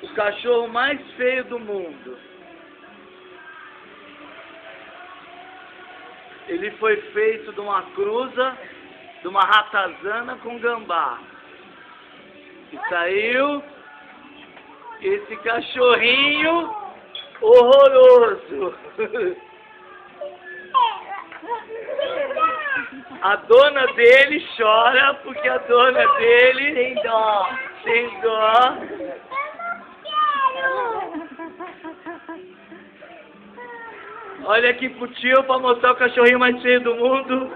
o cachorro mais feio do mundo. Ele foi feito de uma cruza, de uma ratazana com gambá. E saiu esse cachorrinho horroroso. A dona dele chora porque a dona dele Tem dó. tem dó. Olha aqui pro tio pra mostrar o cachorrinho mais feio do mundo.